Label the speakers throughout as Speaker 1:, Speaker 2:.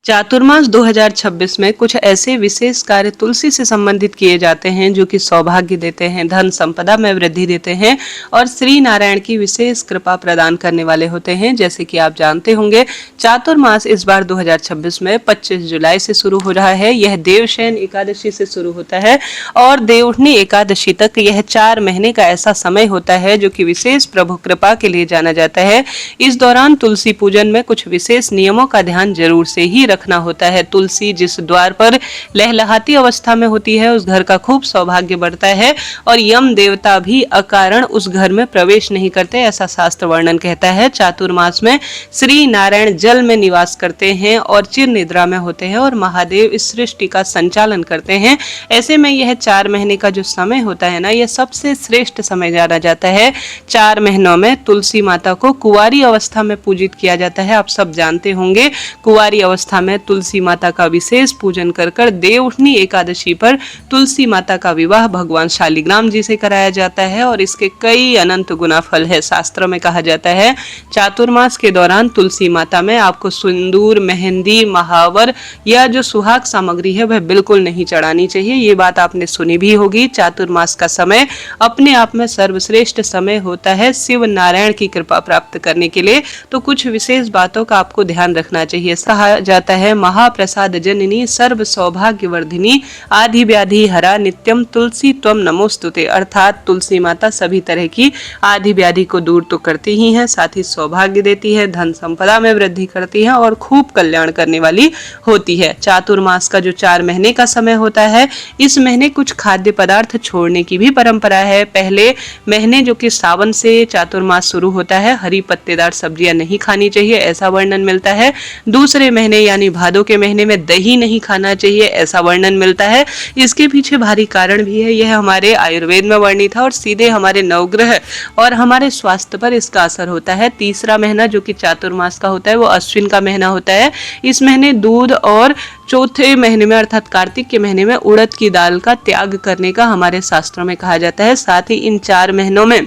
Speaker 1: चातुर्मास 2026 में कुछ ऐसे विशेष कार्य तुलसी से संबंधित किए जाते हैं जो कि सौभाग्य देते हैं, धन संपदा में वृद्धि देते हैं और श्री नारायण की विशेष कृपा प्रदान करने वाले होते हैं। जैसे कि आप जानते होंगे, चातुर्मास इस बार 2026 में 25 जुलाई से शुरू हो रहा है। यह देवशयन एकादशी से शुरू होता है और देवउठनी एकादशी तक यह 4 महीने का ऐसा समय होता है जो कि विशेष प्रभु कृपा के लिए जाना जाता है। इस दौरान तुलसी पूजन में कुछ विशेष नियमों का ध्यान जरूर से ही रखना होता है। तुलसी जिस द्वार पर लहलहाती अवस्था में होती है उस घर का खूब सौभाग्य बढ़ता है और यम देवता भी अकारण उस घर में प्रवेश नहीं करते, ऐसा शास्त्र वर्णन कहता है। चातुर्मास में श्री नारायण जल में निवास करते हैं और चिर निद्रा में होते हैं और महादेव इस सृष्टि का संचालन करते हैं। ऐसे में यह 4 महीने का जो समय होता है ना, यह सबसे श्रेष्ठ समय जाना जाता है। 4 महीनों में तुलसी माता को कुंवारी अवस्था में पूजित किया जाता है। आप सब जानते होंगे, कुंवारी अवस्था में तुलसी माता का विशेष पूजन कर देवउठनी एकादशी पर तुलसी माता का विवाह भगवान शालिग्राम जी से कराया जाता है और इसके कई अनंत गुना फल है। शास्त्रों में कहा जाता है, चातुर्मास के दौरान तुलसी माता में आपको सिंदूर, मेहंदी, महावर या जो सुहाग सामग्री है वह बिल्कुल नहीं चढ़ानी चाहिए। ये बात आपने सुनी भी होगी। चातुर्मास का समय अपने आप में सर्वश्रेष्ठ समय होता है शिव नारायण की कृपा प्राप्त करने के लिए। तो कुछ विशेष बातों का आपको ध्यान रखना चाहिए। कहा जाता है, महाप्रसाद जननी सर्व सौभाग्य वर्धिनी आदि व्याधि हरा नित्यम तुलसी त्वम नमोस्तुते। अर्थात तुलसी माता सभी तरह की आदि व्याधि को दूर तो करती ही है, साथ ही सौभाग्य देती है, धन संपदा में वृद्धि करती है और खूब कल्याण करने वाली होती है। चातुर्मास का जो 4 महीने का समय होता है, इस महीने कुछ खाद्य पदार्थ छोड़ने की भी परंपरा है। पहले महीने जो कि सावन से चातुर्मास शुरू होता है, हरी पत्तेदार सब्जियां नहीं खानी चाहिए, ऐसा वर्णन मिलता है। दूसरे महीने यानी भादों के महीने में दही नहीं खाना चाहिए, ऐसा वर्णन मिलता है। इसके पीछे भारी कारण भी है। यह हमारे आयुर्वेद में वर्णित है और सीधे हमारे नवग्रह और हमारे स्वास्थ्य पर इसका असर होता है। तीसरा महीना जो कि चातुर्मास का होता है वो अश्विन का महीना होता है। इस महीने दूध और चौथे महीने में अर्थात कार्तिक के महीने में उड़द की दाल का त्याग करने का हमारे शास्त्रों में कहा जाता है। साथ ही इन 4 महीनों में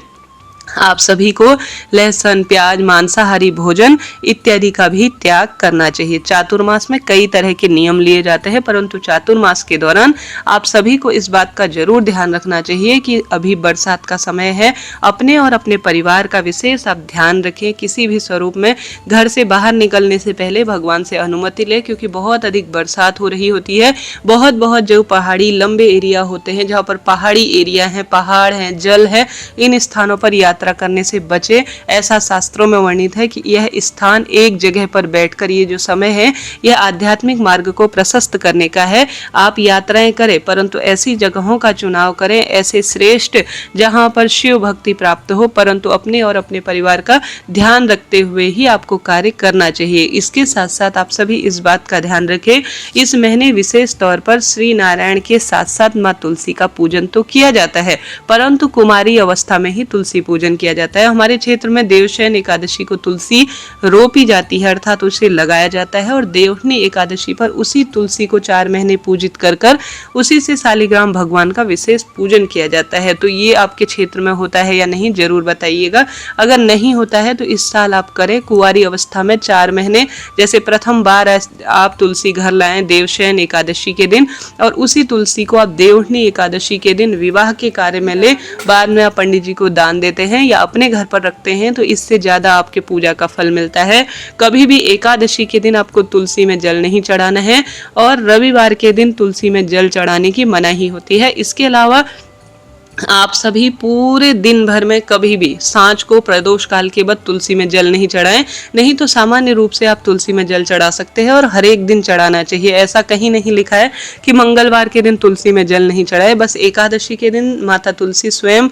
Speaker 1: आप सभी को लहसुन, प्याज, मांसाहारी भोजन इत्यादि का भी त्याग करना चाहिए। चातुर्मास में कई तरह के नियम लिए जाते हैं, परंतु चातुर्मास के दौरान आप सभी को इस बात का जरूर ध्यान रखना चाहिए कि अभी बरसात का समय है। अपने और अपने परिवार का विशेष आप ध्यान रखें। किसी भी स्वरूप में घर से बाहर निकलने से पहले भगवान से अनुमति लें, क्योंकि बहुत अधिक बरसात हो रही होती है। बहुत जो पहाड़ी लंबे एरिया होते हैं, जहाँ पर पहाड़ी एरिया है, पहाड़ है, जल है, इन स्थानों पर यात्रा करने से बचे। ऐसा शास्त्रों में वर्णित है कि यह स्थान एक जगह पर बैठकर ये जो समय है यह आध्यात्मिक मार्ग को प्रशस्त करने का है। आप यात्राएं करें, परंतु ऐसी जगहों का चुनाव करें, ऐसे श्रेष्ठ जहां पर शिव भक्ति प्राप्त हो, परंतु अपने और अपने परिवार का ध्यान रखते हुए ही आपको कार्य करना चाहिए। इसके साथ साथ आप सभी इस बात का ध्यान रखें, इस महीने विशेष तौर पर श्री नारायण के साथ साथ माँ तुलसी का पूजन तो किया जाता है, परंतु कुमारी अवस्था में ही तुलसी पूजन किया जाता है। हमारे क्षेत्र में देवशयन एकादशी को तुलसी रोपी जाती है, अर्थात उसे लगाया जाता है और देवउठनी एकादशी पर उसी तुलसी को 4 महीने पूजित कर उसी से शालिग्राम भगवान का विशेष पूजन किया जाता है। तो ये आपके क्षेत्र में होता है या नहीं जरूर बताइएगा। अगर नहीं होता है तो इस साल आप करें। कुंवारी अवस्था में 4 महीने, जैसे प्रथम बार आप तुलसी घर लाएं देवशयन एकादशी के दिन और उसी तुलसी को आप देवउठनी एकादशी के दिन विवाह के कार्य में ले, बाद में आप पंडित जी को दान देते हैं या अपने घर पर रखते हैं, तो इससे ज्यादा आपके पूजा का फल मिलता है। कभी भी एकादशी के दिन आपको तुलसी में जल नहीं चढ़ाना है और रविवार के दिन तुलसी में जल चढ़ाने की मनाही होती है। इसके अलावा आप सभी पूरे दिन भर में कभी भी सांझ को प्रदोष काल के बाद तुलसी में जल नहीं चढ़ाएं। नहीं तो सामान्य रूप से आप तुलसी में जल चढ़ा सकते हैं और हर एक दिन चढ़ाना चाहिए। ऐसा कहीं नहीं लिखा है कि मंगलवार के दिन तुलसी में जल नहीं चढ़ाए। बस एकादशी के दिन माता तुलसी स्वयं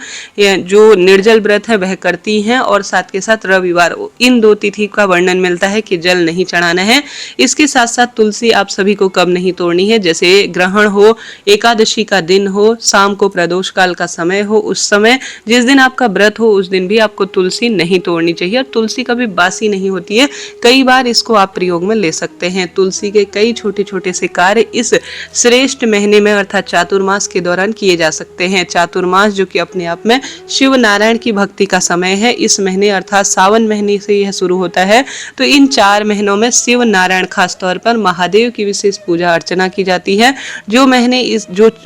Speaker 1: जो निर्जल व्रत है वह करती हैं और साथ के साथ रविवार, इन 2 तिथि का वर्णन मिलता है कि जल नहीं चढ़ाना है। इसके साथ साथ तुलसी आप सभी को कब नहीं तोड़नी है, जैसे ग्रहण हो, एकादशी का दिन हो, शाम को प्रदोष काल का समय हो उस समय, जिस दिन आपका व्रत हो उस दिन भी आपको तुलसी नहीं तोड़नी चाहिए। और तुलसी कभी बासी नहीं होती है, कई बार इसको आप प्रयोग में ले सकते हैं। तुलसी के कई छोटे छोटे से कार्य इस श्रेष्ठ महीने में अर्थात चातुर्मास के दौरान किए जा सकते हैं। चातुर्मास जो कि अपने आप में शिव नारायण की भक्ति का समय है, इस महीने अर्थात सावन महीने से यह शुरू होता है। तो इन 4 महीनों में शिव नारायण खास तौर पर महादेव की विशेष पूजा अर्चना की जाती है। जो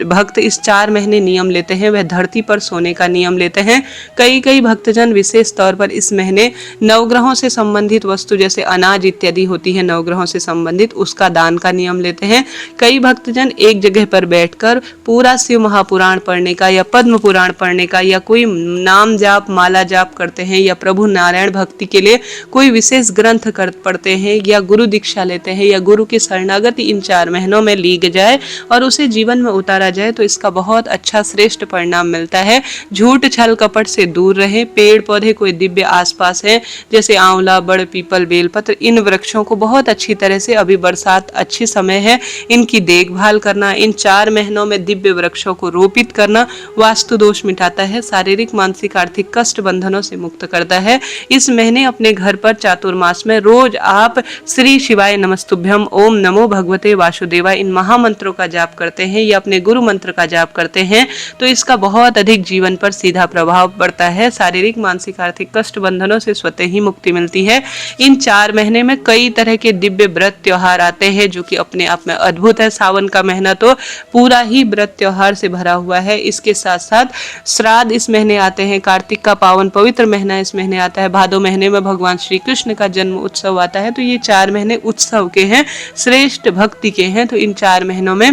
Speaker 1: भक्त इस 4 महीने नियम लेते हैं वह धरती पर सोने का नियम लेते हैं। कई भक्तजन विशेष तौर पर इस महीने नवग्रहों से संबंधित वस्तु जैसे अनाज इत्यादि होती है नवग्रहों से संबंधित, उसका दान का नियम लेते हैं। कई भक्तजन एक जगह पर बैठकर पूरा शिव महापुराण पढ़ने का या पद्म पुराण पढ़ने का या कोई नाम जाप माला जाप करते हैं या प्रभु नारायण भक्ति के लिए कोई विशेष ग्रंथ पढ़ते हैं या गुरु दीक्षा लेते हैं या गुरु की शरणागति इन 4 महीनों में ली जाए और उसे जीवन में उतारा जाए तो इसका बहुत अच्छा श्रेष्ठ परिणाम मिलता है। झूठ छल कपट से दूर रहे। पेड़ पौधे कोई दिव्य आसपास है जैसे आंवला, बड़, पीपल, बेलपत्र, इन वृक्षों को बहुत अच्छी तरह से, अभी बरसात अच्छी समय है, इनकी देखभाल करना, इन 4 महीनों में दिव्य वृक्षों को रोपित करना वास्तु दोष मिटाता है, शारीरिक मानसिक आर्थिक कष्ट बंधनों से मुक्त करता है। इस महीने अपने घर पर चातुर्मास में रोज आप श्री शिवाय नमस्तुभ्यम, ओम नमो भगवते वासुदेवाय इन महामंत्रों का जाप करते हैं या अपने गुरु मंत्र का जाप करते हैं तो इसका बहुत अधिक जीवन पर सीधा प्रभाव पड़ता है। शारीरिक मानसिक आर्थिक कष्ट बंधनों से स्वतः ही मुक्ति मिलती है। इन 4 महीने में कई तरह के दिव्य व्रत त्योहार आते हैं जो कि अपने आप में अद्भुत है। सावन का महीना तो पूरा ही व्रत त्योहार से भरा हुआ है। इसके साथ साथ श्राद्ध इस महीने आते हैं। कार्तिक का पावन पवित्र महीना इस महीने आता है। भादो महीने में भगवान श्री कृष्ण का जन्म उत्सव आता है। तो ये 4 महीने उत्सव के हैं, श्रेष्ठ भक्ति के हैं। तो इन 4 महीनों में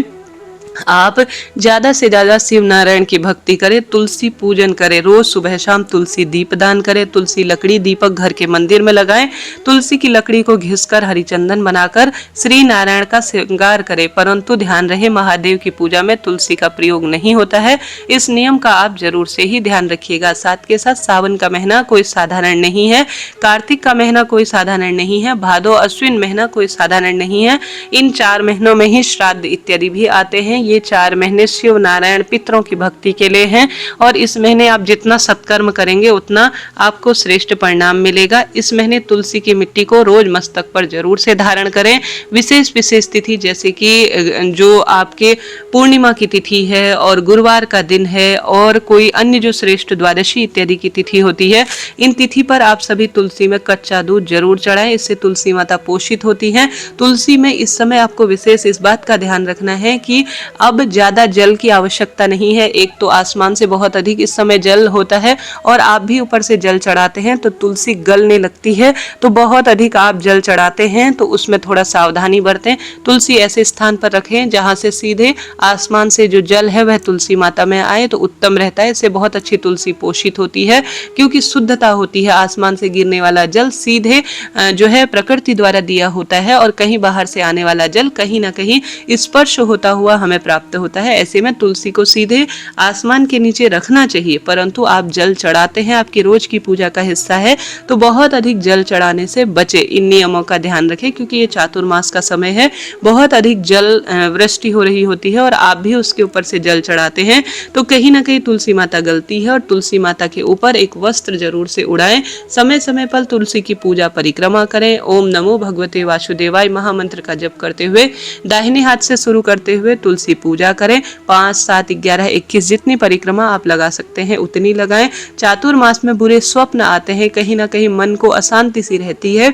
Speaker 1: आप ज्यादा से ज्यादा शिव नारायण की भक्ति करें, तुलसी पूजन करें, रोज सुबह शाम तुलसी दीप दान करें, तुलसी लकड़ी दीपक घर के मंदिर में लगाएं, तुलसी की लकड़ी को घिसकर हरिचंदन बनाकर श्री नारायण का श्रृंगार करें। परंतु ध्यान रहे महादेव की पूजा में तुलसी का प्रयोग नहीं होता है। इस नियम का आप जरूर से ही ध्यान रखिएगा। साथ के साथ सावन का महीना कोई साधारण नहीं है, कार्तिक का महीना कोई साधारण नहीं है, भादो अश्विन महीना कोई साधारण नहीं है। इन 4 महीनों में ही श्राद्ध इत्यादि भी आते हैं। ये 4 महीने शिव नारायण पितरों की भक्ति के लिए हैं और इस महीने आप जितना सत्कर्म करेंगे उतना आपको श्रेष्ठ परिणाम मिलेगा। इस महीने तुलसी की मिट्टी को रोज मस्तक पर जरूर से धारण करें। विशेष तिथि जैसे कि जो आपके पूर्णिमा की तिथि है और गुरुवार का दिन है और कोई अन्य जो श्रेष्ठ द्वादशी इत्यादि की तिथि होती है, इन तिथि पर आप सभी तुलसी में कच्चा दूध जरूर चढ़ाएं। इससे तुलसी माता पोषित होती है। तुलसी में इस समय आपको विशेष इस बात का ध्यान रखना है कि अब ज्यादा जल की आवश्यकता नहीं है। एक तो आसमान से बहुत अधिक इस समय जल होता है और आप भी ऊपर से जल चढ़ाते हैं तो तुलसी गलने लगती है। तो बहुत अधिक आप जल चढ़ाते हैं तो उसमें थोड़ा सावधानी बरतें। तुलसी ऐसे स्थान पर रखें जहां से सीधे आसमान से जो जल है वह तुलसी माता में आए तो उत्तम रहता है। इससे बहुत अच्छी तुलसी पोषित होती है क्योंकि शुद्धता होती है। आसमान से गिरने वाला जल सीधे जो है प्रकृति द्वारा दिया होता है और कहीं बाहर से आने वाला जल कहीं ना कहीं स्पर्श होता हुआ हमें प्राप्त होता है। ऐसे में तुलसी को सीधे आसमान के नीचे रखना चाहिए, परंतु आप जल चढ़ाते हैं, आपकी रोज की पूजा का हिस्सा है, तो बहुत अधिक जल चढ़ाने से बचे। इन नियमों का ध्यान रखें क्योंकि ये चातुर्मास का समय है, बहुत अधिक जल वृष्टि हो रही होती है और आप भी उसके ऊपर से जल चढ़ाते हैं तो कहीं ना कहीं तुलसी माता गलती है। और तुलसी माता के ऊपर एक वस्त्र जरूर से उड़ाएं। समय समय पर तुलसी की पूजा परिक्रमा करें। ओम नमो भगवते वासुदेवाय महामंत्र का जप करते हुए दाहिने हाथ से शुरू करते हुए तुलसी पूजा करें। 5, 7, 11, 21 जितनी परिक्रमा आप लगा सकते हैं उतनी लगाएं। चातुर्मास में बुरे स्वप्न आते हैं, कहीं ना कहीं मन को अशांति सी रहती है,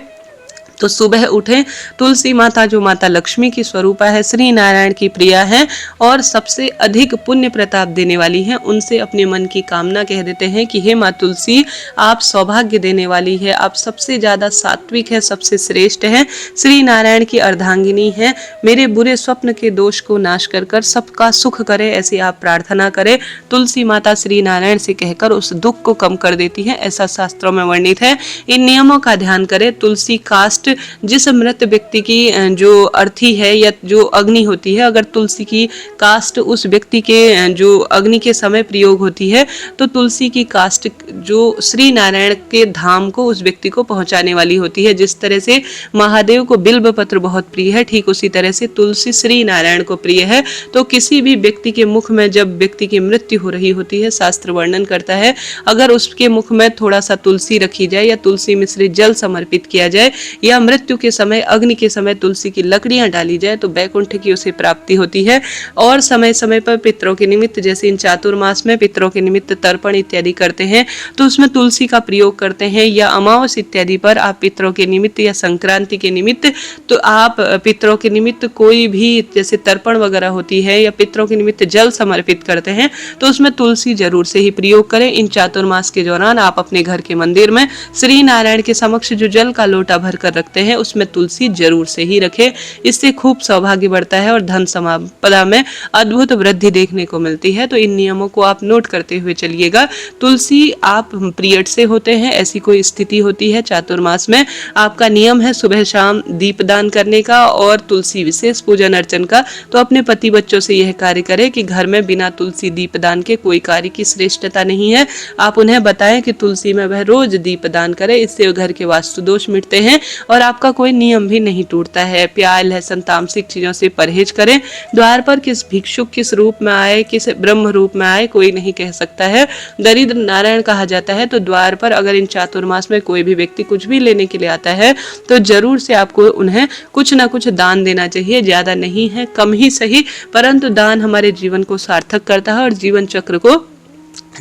Speaker 1: तो सुबह उठें। तुलसी माता जो माता लक्ष्मी की स्वरूपा है, श्री नारायण की प्रिया है और सबसे अधिक पुण्य प्रताप देने वाली है, उनसे अपने मन की कामना कह देते हैं कि हे माँ तुलसी, आप सौभाग्य देने वाली है, आप सबसे ज्यादा सात्विक है, सबसे श्रेष्ठ है, श्री नारायण की अर्धांगिनी है, मेरे बुरे स्वप्न के दोष को नाश कर कर सबका सुख करे, ऐसी आप प्रार्थना करें। तुलसी माता श्री नारायण से कहकर उस दुख को कम कर देती है, ऐसा शास्त्रों में वर्णित है। इन नियमों का ध्यान करें। तुलसी काष्ठ नेक्स्ट जिस मृत व्यक्ति की जो अर्थी है या जो अग्नि होती है, अगर तुलसी की काष्ठ उस व्यक्ति के जो अग्नि के समय प्रयोग होती है तो तुलसी की काष्ठ जो श्री नारायण के धाम को उस व्यक्ति को पहुंचाने वाली होती है। जिस तरह से महादेव को बिल्व पत्र बहुत प्रिय है, ठीक उसी तरह से तुलसी श्री नारायण को प्रिय है। तो किसी भी व्यक्ति के मुख में जब व्यक्ति की मृत्यु हो रही होती है, शास्त्र वर्णन करता है अगर उसके मुख में थोड़ा सा तुलसी रखी जाए या तुलसी मिश्रित जल समर्पित किया जाए या मृत्यु के समय अग्नि के समय तुलसी की लकड़ियां डाली जाए तो वैकुंठ की उसे प्राप्ति होती है। और समय समय पर पितरों के निमित्त, जैसे इन चातुर्मास में पितरों के निमित्त तर्पण इत्यादि करते हैं तो उसमें तुलसी का प्रयोग करते हैं, या अमावस इत्यादि पर आप पितरों के निमित्त या संक्रांति के निमित्त तो आप पितरों के निमित्त कोई भी जैसे तर्पण वगैरह होती है या पितरों के निमित्त जल समर्पित करते हैं तो उसमें तुलसी जरूर से ही प्रयोग करें। इन चातुर्मास के दौरान आप अपने घर के मंदिर में श्री नारायण के समक्ष जो जल का लोटा भर कर रखते हैं उसमें तुलसी जरूर से ही रखें। इससे खूब सौभाग्य बढ़ता है और धन संपदा में अद्भुत वृद्धि देखने को मिलती है। तो इन नियमों को आप नोट करते हुए चलिएगा। तुलसी आप पीरियड से होते हैं, ऐसी कोई स्थिति होती है चातुर्मास में, आपका नियम है सुबह शाम दीपदान करने का और तुलसी विशेष पूजन अर्चन का, तो अपने पति बच्चों से यह कार्य करें कि घर में बिना तुलसी दीपदान के कोई कार्य की श्रेष्ठता नहीं है। आप उन्हें बताएं कि तुलसी में वह रोज दीपदान करें, इससे घर के वास्तु दोष मिटते हैं और आपका कोई नियम भी नहीं टूटता है। प्याज लहसुन तामसिक चीजों से परहेज करें। द्वार पर किस भिक्षुक किस रूप में आए, किस ब्रह्म रूप में आए, कोई नहीं कह सकता है। दरिद्र नारायण कहा जाता है। तो द्वार पर अगर इन चातुर्मास में कोई भी व्यक्ति कुछ भी लेने के लिए आता है तो जरूर से आपको उन्हें कुछ ना कुछ दान देना चाहिए। ज्यादा नहीं है, कम ही सही, परंतु दान हमारे जीवन को सार्थक करता है और जीवन चक्र को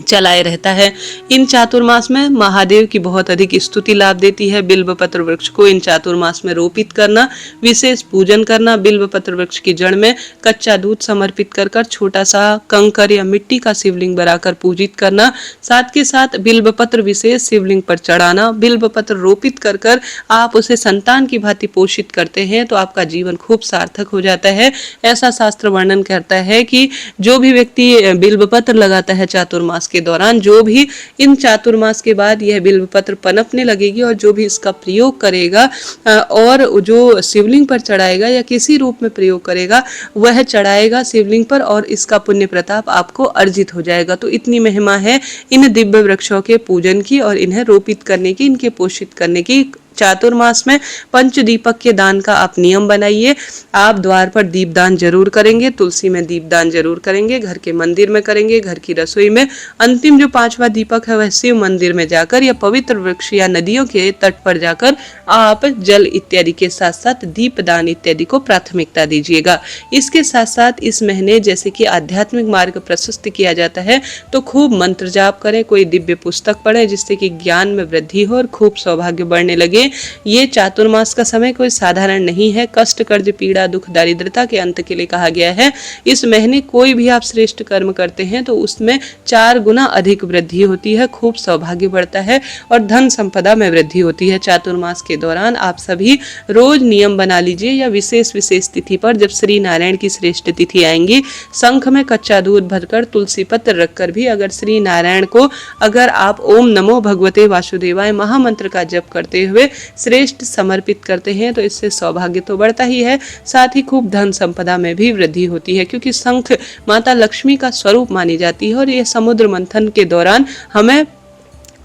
Speaker 1: चलाए रहता है। इन चातुर्मास में महादेव की बहुत अधिक स्तुति लाभ देती है। बिल्व पत्र वृक्ष को इन चातुर्मास में रोपित करना, विशेष पूजन करना, बिल्व पत्र वृक्ष की जड़ में कच्चा दूध समर्पित कर छोटा सा कंकर या मिट्टी का शिवलिंग बनाकर पूजित करना, साथ के साथ बिल्व पत्र विशेष शिवलिंग पर चढ़ाना। बिल्व पत्र रोपित कर आप उसे संतान की भांति पोषित करते हैं तो आपका जीवन खूब सार्थक हो जाता है। ऐसा शास्त्र वर्णन करता है कि जो भी व्यक्ति बिल्व पत्र लगाता है चातुर्मास के दौरान, जो भी इन चातुर्मास के बाद यह बिल्व पत्र पनपने लगेगी और जो भी इसका प्रयोग करेगा और जो शिवलिंग पर चढ़ाएगा या किसी रूप में प्रयोग करेगा वह चढ़ाएगा शिवलिंग पर और इसका पुण्य प्रताप आपको अर्जित हो जाएगा। तो इतनी महिमा है इन दिव्य वृक्षों के पूजन की और इन्हें रोपित करने की, इनके पोषित करने की। चातुर्मास में पंच दीपक के दान का आप नियम बनाइए। आप द्वार पर दीपदान जरूर करेंगे, तुलसी में दीपदान जरूर करेंगे, घर के मंदिर में करेंगे, घर की रसोई में। अंतिम जो पांचवा दीपक है वह शिव मंदिर में जाकर या पवित्र वृक्ष या नदियों के तट पर जाकर आप जल इत्यादि के साथ साथ दीपदान इत्यादि को प्राथमिकता दीजिएगा। इसके साथ साथ इस महीने जैसे कि आध्यात्मिक मार्ग प्रशस्त किया जाता है तो खूब मंत्र जाप करें, कोई दिव्य पुस्तक पढ़ें जिससे कि ज्ञान में वृद्धि हो और खूब सौभाग्य बढ़ने लगे। ये चातुर्मास का समय कोई साधारण नहीं है। कष्ट कर्ज पीड़ा दुख दारिद्रता के अंत के लिए कहा गया है। इस महीने कोई भी आप श्रेष्ठ कर्म करते हैं तो उसमें 4 गुना अधिक वृद्धि होती है, खूब सौभाग्य बढ़ता है और धन संपदा में वृद्धि होती है। चातुर्मास के दौरान आप सभी रोज नियम बना लीजिए या विशेष तिथि पर जब श्री नारायण की श्रेष्ठ तिथि आएंगी, शंख में कच्चा दूध भरकर तुलसी पत्र रखकर भी अगर श्री नारायण को अगर आप ओम नमो भगवते वासुदेवाय महामंत्र का जप करते हुए श्रेष्ठ समर्पित करते हैं तो इससे सौभाग्य तो बढ़ता ही है, साथ ही खूब धन संपदा में भी वृद्धि होती है। क्योंकि शंख माता लक्ष्मी का स्वरूप मानी जाती है और यह समुद्र मंथन के दौरान हमें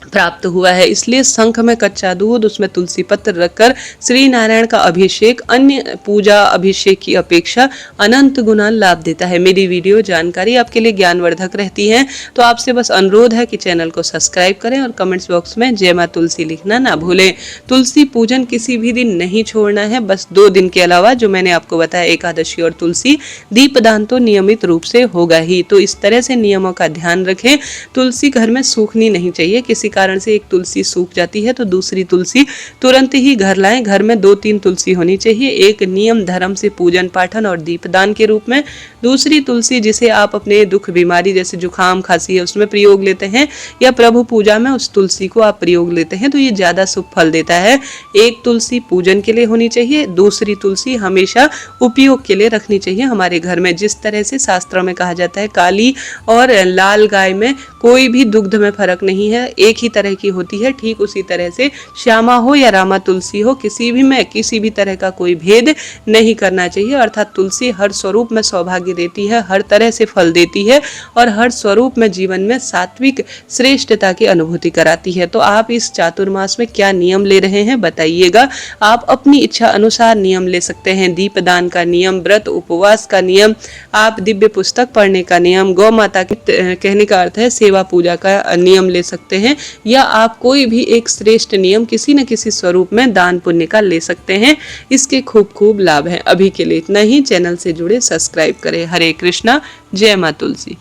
Speaker 1: प्राप्त हुआ है, इसलिए शंख में कच्चा दूध उसमें तुलसी पत्र रखकर श्री नारायण का अभिषेक अन्य पूजा अभिषेक की अपेक्षा अनंत गुना लाभ देता है। मेरी वीडियो जानकारी आपके लिए ज्ञानवर्धक रहती है तो आपसे बस अनुरोध है कि चैनल को सब्सक्राइब करें और कमेंट्स बॉक्स में जय मां तुलसी लिखना ना भूलें। तुलसी पूजन किसी भी दिन नहीं छोड़ना है, बस 2 दिन के अलावा जो मैंने आपको बताया एकादशी और तुलसी। दीपदान तो नियमित रूप से होगा ही, तो इस तरह से नियमों का ध्यान रखें। तुलसी घर में सूखनी नहीं चाहिए, किसी कारण से एक तुलसी सूख जाती है तो दूसरी तुलसी तुरंत ही घर लाएं। घर में 2-3 तुलसी होनी चाहिए, एक नियम धर्म से पूजन पाठन और दीपदान के रूप में, दूसरी तुलसी जिसे आप अपने दुख बीमारी जैसे जुकाम खांसी है उसमें प्रयोग लेते हैं या प्रभु पूजा में उस तुलसी को आप प्रयोग लेते हैं तो ये ज्यादा शुभ फल देता है। एक तुलसी पूजन के लिए होनी चाहिए, दूसरी तुलसी हमेशा उपयोग के लिए रखनी चाहिए हमारे घर में। जिस तरह से शास्त्रों में कहा जाता है काली और लाल गाय में कोई भी दुग्ध में फर्क नहीं है, एक ही तरह की होती है, ठीक उसी तरह से श्यामा हो या रामा तुलसी हो किसी भी में किसी भी तरह का कोई भेद नहीं करना चाहिए। अर्थात तुलसी हर स्वरूप में सौभाग्य देती है, हर तरह से फल देती है और हर स्वरूप में जीवन में सात्विक श्रेष्ठता की अनुभूति कराती है। तो आप इस चातुर्मास में क्या नियम ले रहे हैं बताइएगा। आप अपनी इच्छा अनुसार नियम ले सकते हैं, दीपदान का नियम, व्रत उपवास का नियम, आप दिव्य पुस्तक पढ़ने का नियम, गौ माता के कहने का अर्थ है सेवा पूजा का नियम ले सकते हैं, या आप कोई भी एक श्रेष्ठ नियम किसी न किसी स्वरूप में दान पुण्य का ले सकते हैं। इसके खूब खूब लाभ हैं। अभी के लिए इतना ही। चैनल से जुड़े सब्सक्राइब करें। हरे कृष्णा, जय मां तुलसी।